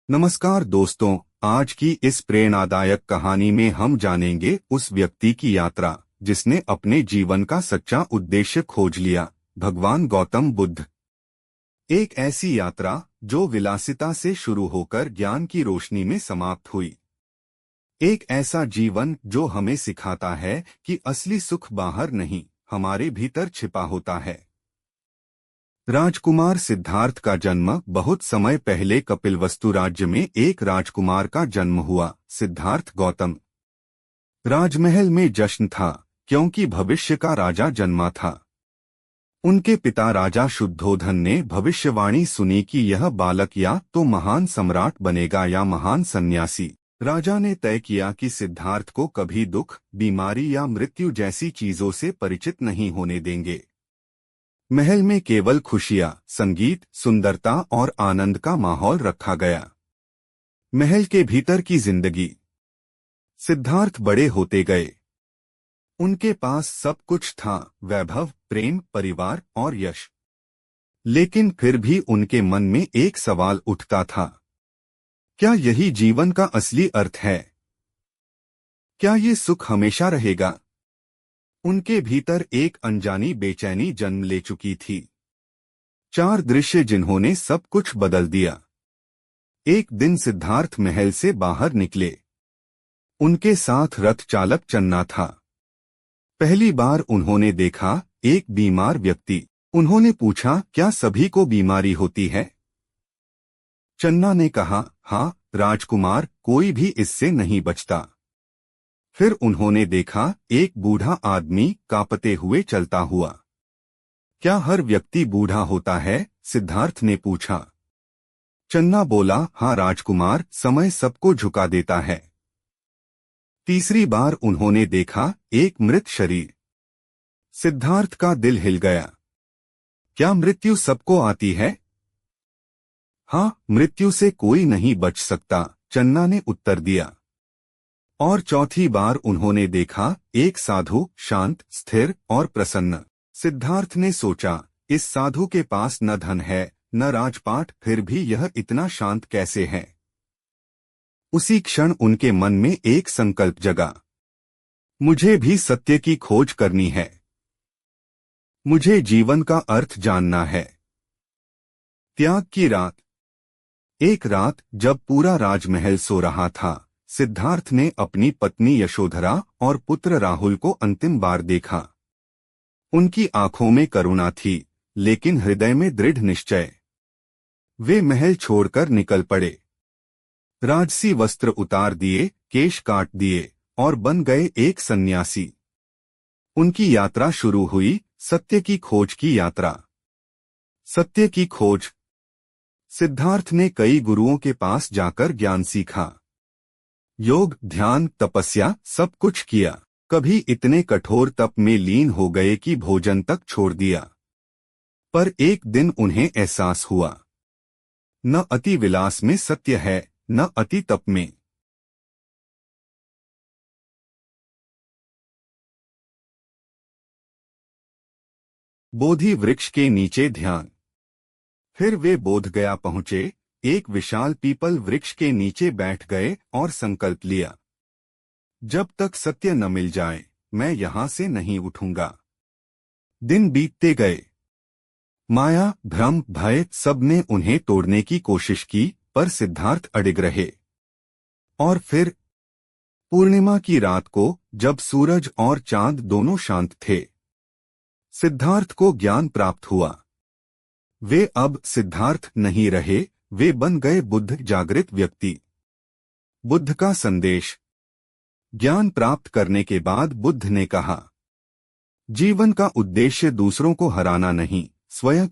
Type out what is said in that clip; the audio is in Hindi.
नमस्कार दोस्तों, आज की इस प्रेरणादायक कहानी में हम जानेंगे उस व्यक्ति की यात्रा जिसने अपने जीवन का सच्चा उद्देश्य खोज लिया, भगवान गौतम बुद्ध। एक ऐसी यात्रा जो विलासिता से शुरू होकर ज्ञान की रोशनी में समाप्त हुई। एक ऐसा जीवन जो हमें सिखाता है कि असली सुख बाहर नहीं, हमारे भीतर छिपा होता है। राजकुमार सिद्धार्थ का जन्म बहुत समय पहले कपिलवस्तु राज्य में एक राजकुमार का जन्म हुआ, सिद्धार्थ गौतम। राजमहल में जश्न था क्योंकि भविष्य का राजा जन्मा था। उनके पिता राजा शुद्धोधन ने भविष्यवाणी सुनी कि यह बालक या तो महान सम्राट बनेगा या महान सन्यासी। राजा ने तय किया कि सिद्धार्थ को कभी दुख, बीमारी या मृत्यु जैसी चीजों से परिचित नहीं होने देंगे। महल में केवल खुशियां, संगीत, सुंदरता और आनंद का माहौल रखा गया। महल के भीतर की जिंदगी। सिद्धार्थ बड़े होते गए। उनके पास सब कुछ था, वैभव, प्रेम, परिवार और यश। लेकिन फिर भी उनके मन में एक सवाल उठता था, क्या यही जीवन का असली अर्थ है? क्या ये सुख हमेशा रहेगा? उनके भीतर एक अनजानी बेचैनी जन्म ले चुकी थी। 4 दृश्य जिन्होंने सब कुछ बदल दिया। एक दिन सिद्धार्थ महल से बाहर निकले। उनके साथ रथ चालक चन्ना था। पहली बार उन्होंने देखा एक बीमार व्यक्ति। उन्होंने पूछा, क्या सभी को बीमारी होती है? चन्ना ने कहा, हाँ राजकुमार, कोई भी इससे नहीं बचता। फिर उन्होंने देखा एक बूढ़ा आदमी कांपते हुए चलता हुआ। क्या हर व्यक्ति बूढ़ा होता है? सिद्धार्थ ने पूछा। चन्ना बोला, हाँ राजकुमार, समय सबको झुका देता है। तीसरी बार उन्होंने देखा एक मृत शरीर। सिद्धार्थ का दिल हिल गया। क्या मृत्यु सबको आती है? हाँ, मृत्यु से कोई नहीं बच सकता, चन्ना ने उत्तर दिया। और चौथी बार उन्होंने देखा एक साधु, शांत, स्थिर और प्रसन्न। सिद्धार्थ ने सोचा, इस साधु के पास न धन है न राजपाट, फिर भी यह इतना शांत कैसे है? उसी क्षण उनके मन में एक संकल्प जगा, मुझे भी सत्य की खोज करनी है। मुझे जीवन का अर्थ जानना है। त्याग की रात। एक रात जब पूरा राजमहल सो रहा था, सिद्धार्थ ने अपनी पत्नी यशोधरा और पुत्र राहुल को अंतिम बार देखा। उनकी आंखों में करुणा थी, लेकिन हृदय में दृढ़ निश्चय। वे महल छोड़कर निकल पड़े। राजसी वस्त्र उतार दिए, केश काट दिए और बन गए एक सन्यासी। उनकी यात्रा शुरू हुई, सत्य की खोज की यात्रा। सत्य की खोज। सिद्धार्थ ने कई गुरुओं के पास जाकर ज्ञान सीखा। योग, ध्यान, तपस्या, सब कुछ किया। कभी इतने कठोर तप में लीन हो गए कि भोजन तक छोड़ दिया। पर एक दिन उन्हें एहसास हुआ, न अति विलास में सत्य है, न अति तप में। बोधि वृक्ष के नीचे ध्यान। फिर वे बोधगया पहुंचे। एक विशाल पीपल वृक्ष के नीचे बैठ गए और संकल्प लिया, जब तक सत्य न मिल जाए मैं यहां से नहीं उठूंगा। दिन बीतते गए। माया, भ्रम, भय, सबने उन्हें तोड़ने की कोशिश की, पर सिद्धार्थ अडिग रहे। और फिर पूर्णिमा की रात को, जब सूरज और चांद दोनों शांत थे, सिद्धार्थ को ज्ञान प्राप्त हुआ। वे अब सिद्धार्थ नहीं रहे, वे बन गए बुद्ध, जागृत व्यक्ति। बुद्ध का संदेश। ज्ञान प्राप्त करने के बाद बुद्ध ने कहा, जीवन का उद्देश्य दूसरों को हराना नहीं, स्वयं